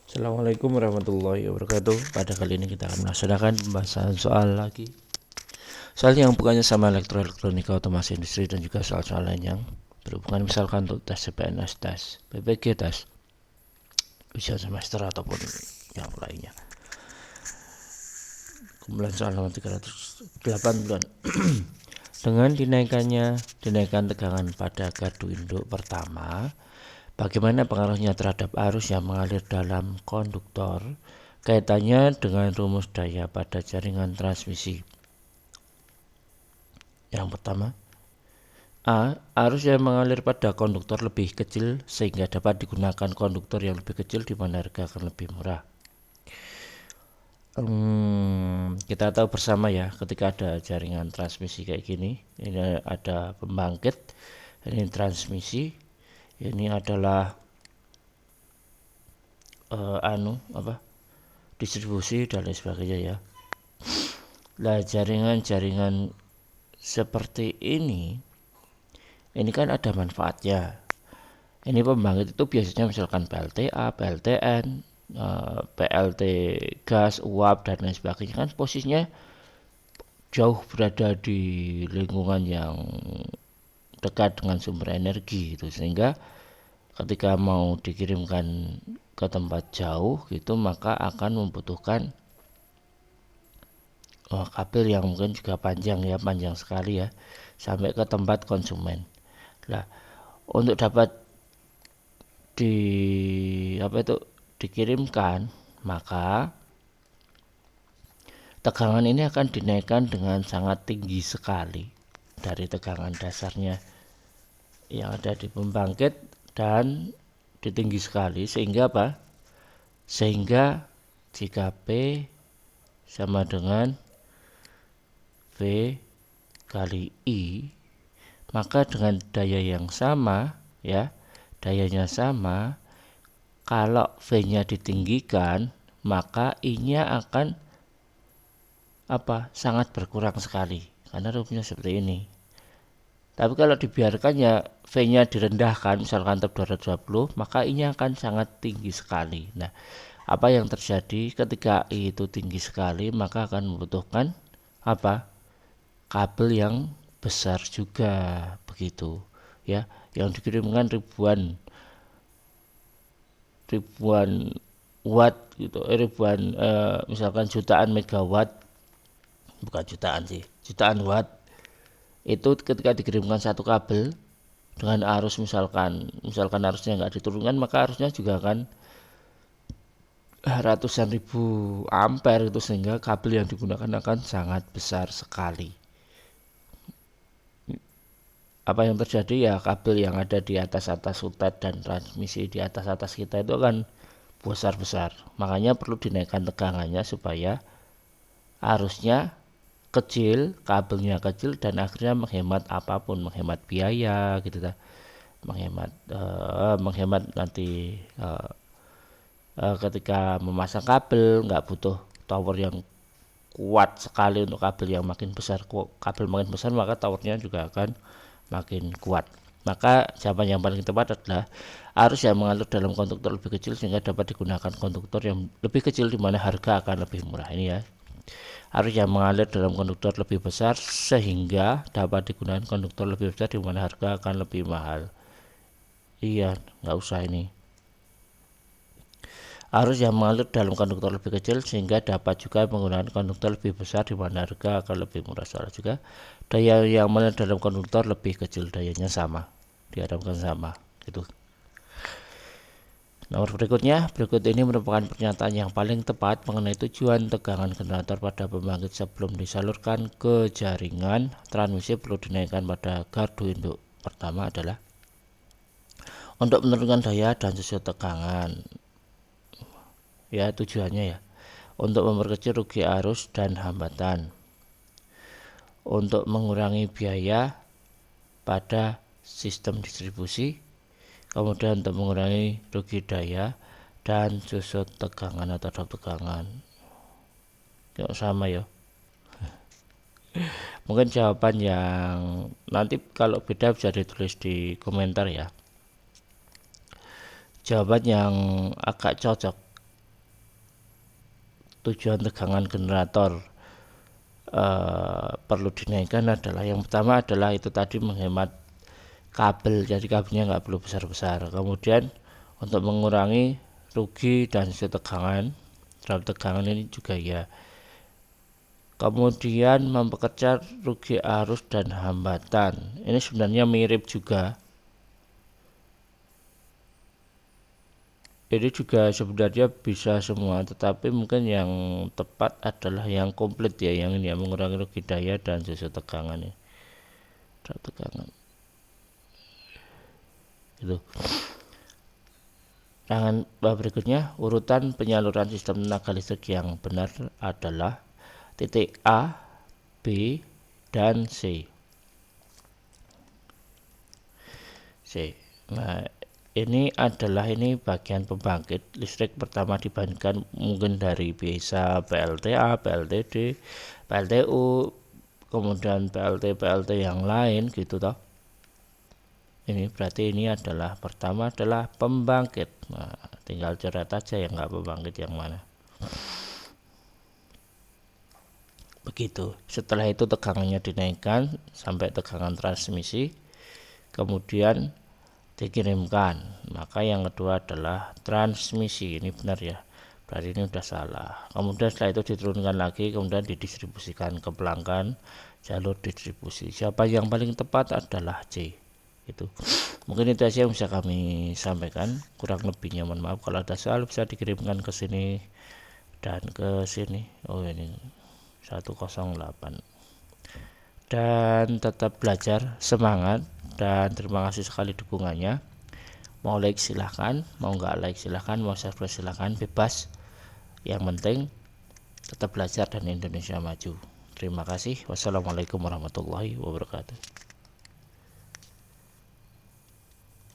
Assalamualaikum warahmatullahi wabarakatuh. Pada kali ini kita akan melaksanakan pembahasan soal lagi. Soal yang bukannya sama elektronika, otomasi industri, dan juga soal-soal lain yang berhubungan misalkan untuk tes CPNS, tes PPG, tes ujian semester ataupun yang lainnya. Kemudian soal nomor 380. Dengan dinaikan tegangan pada gardu induk pertama, bagaimana pengaruhnya terhadap arus yang mengalir dalam konduktor? Kaitannya dengan rumus daya pada jaringan transmisi. Yang pertama, A. Arus yang mengalir pada konduktor lebih kecil sehingga dapat digunakan konduktor yang lebih kecil di mana harga akan lebih murah. Kita tahu bersama ya, ketika ada jaringan transmisi kayak gini, ini ada pembangkit, ini transmisi, ini adalah distribusi dan lain sebagainya ya. Nah, jaringan-jaringan seperti ini kan ada manfaatnya. Ini pembangkit itu biasanya misalkan PLTA, PLTN, PLT gas, uap dan lain sebagainya kan posisinya jauh berada di lingkungan yang dekat dengan sumber energi gitu, sehingga ketika mau dikirimkan ke tempat jauh gitu maka akan membutuhkan kabel yang mungkin juga panjang sekali ya, sampai ke tempat konsumen. Nah, untuk dapat dikirimkan, maka tegangan ini akan dinaikkan dengan sangat tinggi sekali dari tegangan dasarnya yang ada di pembangkit dan tinggi sekali, sehingga sehingga jika P sama dengan V kali I, maka dengan daya yang sama ya, dayanya sama, kalau V-nya ditinggikan maka I-nya akan sangat berkurang sekali, karena rumusnya seperti ini. Tapi kalau dibiarkan ya V-nya direndahkan, misalkan tetap 220, maka I-nya akan sangat tinggi sekali. Nah, apa yang terjadi ketika I itu tinggi sekali, maka akan membutuhkan kabel yang besar juga begitu ya, yang dikirimkan ribuan watt gitu, misalkan jutaan megawatt, bukan jutaan sih, jutaan watt itu ketika dikirimkan satu kabel dengan arus misalkan arusnya nggak diturunkan, maka arusnya juga akan ratusan ribu ampere itu, sehingga kabel yang digunakan akan sangat besar sekali. Apa yang terjadi ya, kabel yang ada di atas sutet dan transmisi di atas kita itu akan besar. Makanya perlu dinaikkan tegangannya supaya arusnya kecil, kabelnya kecil, dan akhirnya menghemat apapun, menghemat biaya gitu kan, menghemat nanti ketika memasang kabel nggak butuh tower yang kuat sekali untuk kabel yang makin besar. Kabel makin besar maka towernya juga akan makin kuat. Maka jawaban yang paling tepat adalah arus yang mengalir dalam konduktor lebih kecil sehingga dapat digunakan konduktor yang lebih kecil di mana harga akan lebih murah. Ini ya, arus yang mengalir dalam konduktor lebih besar sehingga dapat digunakan konduktor lebih besar di mana harga akan lebih mahal. Iya, nggak usah ini. Arus yang mengalir dalam konduktor lebih kecil sehingga dapat juga menggunakan konduktor lebih besar di mana harga akan lebih murah. Soalnya juga daya yang mengalir dalam konduktor lebih kecil, dayanya sama, diharapkan sama gitu. Nomor berikut ini merupakan pernyataan yang paling tepat mengenai tujuan tegangan generator pada pembangkit sebelum disalurkan ke jaringan transmisi perlu dinaikkan pada gardu induk pertama adalah untuk menurunkan daya dan susu tegangan. Ya, tujuannya ya untuk memperkecil rugi arus dan hambatan, untuk mengurangi biaya pada sistem distribusi, kemudian untuk mengurangi rugi daya dan susut tegangan atau drop tegangan. Yuk sama ya. Mungkin jawaban yang nanti kalau beda bisa ditulis di komentar ya. Jawaban yang agak cocok tujuan tegangan generator perlu dinaikkan adalah yang pertama adalah itu tadi menghemat kabel, jadi kabelnya nggak perlu besar-besar. Kemudian untuk mengurangi rugi dan tegangan terhadap tegangan ini juga ya. Kemudian memperkecil rugi arus dan hambatan, ini sebenarnya mirip juga. Ini juga sebenarnya bisa semua, tetapi mungkin yang tepat adalah yang komplit ya, yang ini ya, mengurangi rugi daya dan sisi tegangan ya. Tegangan itu. Berikutnya urutan penyaluran sistem tenaga listrik yang benar adalah titik A, B, dan C. Nah, ini bagian pembangkit listrik pertama dibandingkan mungkin dari biasa PLTA, PLTD, PLTU, kemudian PLT yang lain gitu toh. Ini berarti ini adalah pertama adalah pembangkit. Nah, tinggal coret aja yang nggak pembangkit yang mana. Begitu. Setelah itu tegangannya dinaikkan sampai tegangan transmisi, kemudian dikirimkan. Maka yang kedua adalah transmisi. Ini benar ya, berarti ini udah salah. Kemudian setelah itu diturunkan lagi, kemudian didistribusikan ke pelanggan jalur distribusi. Siapa yang paling tepat adalah C. Itu mungkin itu aja yang bisa kami sampaikan, kurang lebihnya mohon maaf. Kalau ada soal bisa dikirimkan ke sini dan ke sini. Oh ini 108. Dan tetap belajar, semangat, dan terima kasih sekali dukungannya. Mau like silahkan, mau nggak like silahkan, mau subscribe silahkan, bebas. Yang penting tetap belajar dan Indonesia maju. Terima kasih. Wassalamualaikum warahmatullahi wabarakatuh.